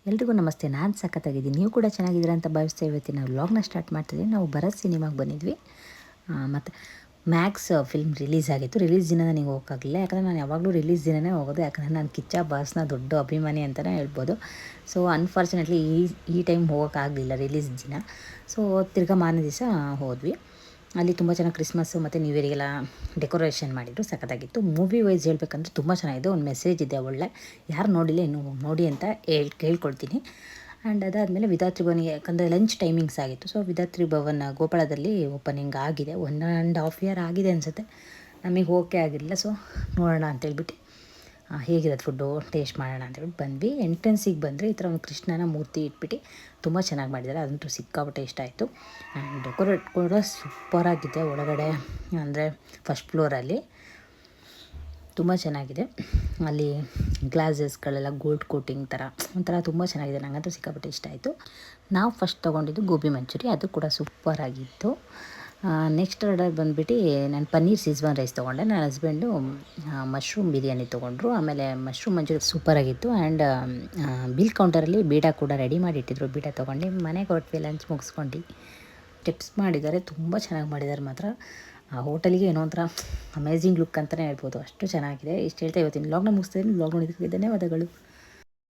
ಎಲ್ರಿಗೂ ನಮಸ್ತೆ. ನಾನು ಸಖತ್ತಾಗಿದ್ದೀನಿ, ನೀವು ಕೂಡ ಚೆನ್ನಾಗಿದ್ದೀರಾ ಅಂತ ಭಾವಿಸ್ತಾ ಇವತ್ತಿನ ವ್ಲಾಗ್ನ ಸ್ಟಾರ್ಟ್ ಮಾಡ್ತಿದ್ದೀವಿ. ನಾವು ಭರತ್ ಸಿನಿಮಾಗೆ ಬಂದಿದ್ವಿ. ಮತ್ತು ಮ್ಯಾಕ್ಸ್ ಫಿಲ್ಮ್ ರಿಲೀಸ್ ಆಗಿತ್ತು. ರಿಲೀಸ್ ದಿನ ನನಗೆ ಹೋಗೋಕ್ಕಾಗಲಿಲ್ಲ, ಯಾಕಂದರೆ ನಾನು ಯಾವಾಗಲೂ ರಿಲೀಸ್ ದಿನವೇ ಹೋಗೋದು. ಯಾಕಂದರೆ ನಾನು ಕಿಚ್ಚ ಬಾಸ್ನ ದೊಡ್ಡ ಅಭಿಮಾನಿ ಅಂತಲೇ ಹೇಳ್ಬೋದು. ಸೊ ಅನ್ಫಾರ್ಚುನೇಟ್ಲಿ ಈ ಟೈಮ್ ಹೋಗೋಕ್ಕಾಗಲಿಲ್ಲ ರಿಲೀಸ್ ದಿನ. ಸೊ ತಿರ್ಗಾ ಮಾರನೇ ದಿವಸ ಹೋದ್ವಿ. ಅಲ್ಲಿ ತುಂಬ ಚೆನ್ನಾಗಿ ಕ್ರಿಸ್ಮಸ್ಸು ಮತ್ತು ನ್ಯೂ ಇಯರಿಗೆಲ್ಲ ಡೆಕೋರೇಷನ್ ಮಾಡಿದ್ರು, ಸಖತ್ತಾಗಿತ್ತು. ಮೂವಿ ವೈಸ್ ಹೇಳ್ಬೇಕಂದ್ರೆ ತುಂಬ ಚೆನ್ನಾಗಿದೆ. ಒಂದು ಮೆಸೇಜ್ ಇದೆ ಒಳ್ಳೆ. ಯಾರು ನೋಡಿಲ್ಲ ಇನ್ನೂ ನೋಡಿ ಅಂತ ಕೇಳ್ಕೊಳ್ತೀನಿ. ಆ್ಯಂಡ್ ಅದಾದಮೇಲೆ ವಿಧಾತ್ರಿ ಭವನಿಗೆ, ಯಾಕಂದರೆ ಲಂಚ್ ಟೈಮಿಂಗ್ಸ್ ಆಗಿತ್ತು. ಸೊ ವಿಧಾತ್ರಿ ಭವನ ಗೋಪಾಳದಲ್ಲಿ ಓಪನಿಂಗ್ ಆಗಿದೆ. 1.5 ಇಯರ್ ಆಗಿದೆ ಅನಿಸುತ್ತೆ. ನಮಗೆ ಓಕೆ ಆಗಿರಲಿಲ್ಲ. ಸೊ ನೋಡೋಣ ಅಂತೇಳ್ಬಿಟ್ಟು ಹೇಗಿರೋದು ಫುಡ್ಡು ಟೇಸ್ಟ್ ಮಾಡೋಣ ಅಂತೇಳ್ಬಿಟ್ಟು ಬಂದ್ವಿ. ಎಂಟ್ರೆನ್ಸಿಗೆ ಬಂದರೆ ಈ ಥರ ಒಂದು ಕೃಷ್ಣನ ಮೂರ್ತಿ ಇಟ್ಬಿಟ್ಟು ತುಂಬ ಚೆನ್ನಾಗಿ ಮಾಡಿದ್ದಾರೆ. ಅದಂತೂ ಸಿಕ್ಕಾಪಟ್ಟೆ ಇಷ್ಟ ಆಯಿತು. ಆ್ಯಂಡ್ ಡೆಕೋರೇಟ್ ಕೂಡ ಸೂಪರಾಗಿದೆ. ಒಳಗಡೆ ಅಂದರೆ ಫಸ್ಟ್ ಫ್ಲೋರಲ್ಲಿ ತುಂಬ ಚೆನ್ನಾಗಿದೆ. ಅಲ್ಲಿ ಗ್ಲಾಸಸ್ಗಳೆಲ್ಲ ಗೋಲ್ಡ್ ಕೋಟಿಂಗ್ ಥರ ಒಂಥರ ತುಂಬ ಚೆನ್ನಾಗಿದೆ. ನನಗಂತೂ ಸಿಕ್ಕಾಪಟ್ಟೆ ಇಷ್ಟ ಆಯಿತು. ನಾವು ಫಸ್ಟ್ ತೊಗೊಂಡಿದ್ದು ಗೋಬಿ ಮಂಚೂರಿ, ಅದು ಕೂಡ ಸೂಪರಾಗಿತ್ತು. ನೆಕ್ಸ್ಟ್ ಆರ್ಡರ್ ಬಂದುಬಿಟ್ಟು ನಾನು ಪನ್ನೀರ್ ಸೀಜ್ವಾನ್ ರೈಸ್ ತೊಗೊಂಡೆ. ನನ್ನ ಹಸ್ಬೆಂಡು ಮಶ್ರೂಮ್ ಬಿರಿಯಾನಿ ತೊಗೊಂಡ್ರು. ಆಮೇಲೆ ಮಶ್ರೂಮ್ ಮಂಚೂರಿ ಸೂಪರಾಗಿತ್ತು. ಆ್ಯಂಡ್ ಬಿಲ್ ಕೌಂಟರಲ್ಲಿ ಬೀಡ ಕೂಡ ರೆಡಿ ಮಾಡಿಟ್ಟಿದ್ರು. ಬೀಡ ತೊಗೊಂಡು ಮನೆಗೆ ಹೊರಟ್ವಿ. ಲಂಚ್ ಮುಗಿಸ್ಕೊಂಡು ಟಿಪ್ಸ್ ಮಾಡಿದ್ದಾರೆ, ತುಂಬ ಚೆನ್ನಾಗಿ ಮಾಡಿದ್ದಾರೆ ಮಾತ್ರ. ಆ ಹೋಟೆಲಿಗೆ ಏನೋ ಒಂಥರ ಅಮೇಝಿಂಗ್ ಲುಕ್ ಅಂತಲೇ ಹೇಳ್ಬೋದು, ಅಷ್ಟು ಚೆನ್ನಾಗಿದೆ. ಇಷ್ಟು ಹೇಳ್ತಾ ಇವತ್ತಿನ ವ್ಲಾಗ್ನ ಮುಗಿಸ್ತೀನಿ. ವ್ಲಾಗ್ ನೋಡಿದ್ದಕ್ಕೆ ಧನ್ಯವಾದಗಳು.